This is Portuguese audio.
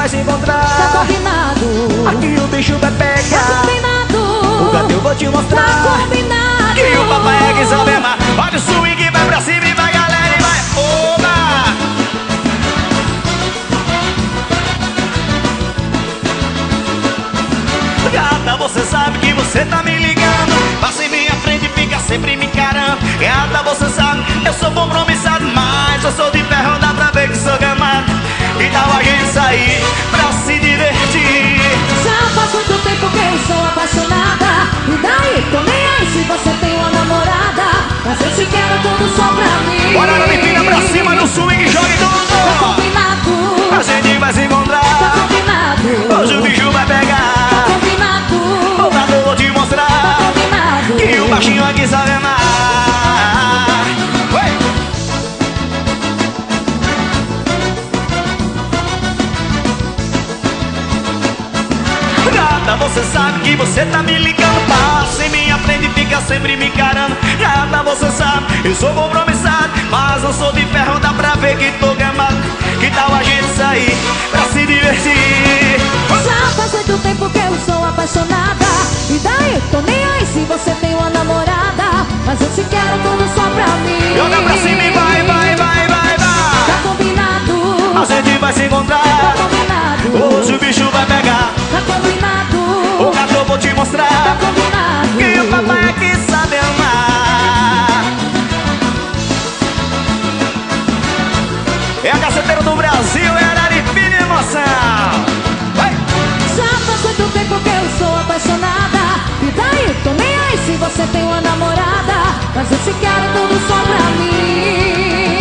vai se encontrar. Tá combinado. Aqui o bicho vai pegar. Tá combinado. O gato eu vou te mostrar. Tá combinado. Que o papai é que sabe amar. Olha o swing, vai pra cima e vai, galera, e vai. Oba! Gata, você sabe que você tá me ligando. Passa em minha frente e fica sempre me encarando. Gata, você sabe, eu sou compromissado, mas eu sou de ferro, dá pra ver que sou gamado. E tal a gente sair pra se divertir. Já faz muito tempo que eu sou apaixonada. E daí, tô nem aí se você tem uma namorada. Mas eu te quero tudo só pra mim. Bora, não empina pra cima no swing, jogue tudo. Tá combinado. A gente vai se encontrar. Tá combinado. Hoje o bicho vai Tá pegar. combinado. O gato eu vou te Tá mostrar. combinado. Que o baixinho aqui sabe amar. Oi! Gata, você sabe que você tá me ligando. Passa em minha frente e fica sempre me encarando. Gata, você sabe, eu sou compromissado, mas eu sou de ferro, dá pra ver que tô gamado. Que tal a gente sair pra se divertir? Já faz muito tempo que eu sou apaixonada. E daí, tô nem aí se você tem uma namorada. Mas eu te quero tudo só pra mim. Joga pra cima e vai, vai, vai, vai, vai. Tá combinado. A gente vai se Tá encontrar. combinado. Hoje o bicho vai pegar. Tá combinado. O gato eu vou te Tá mostrar. combinado. Que o papai aqui sabe amar. É a caceteira do Brasil, é a Arifina Emoção. Vai! Já faz muito tempo que eu sou apaixonada. E daí, tô nem aí se você tem uma namorada. Mas eu te quero tudo só pra mim.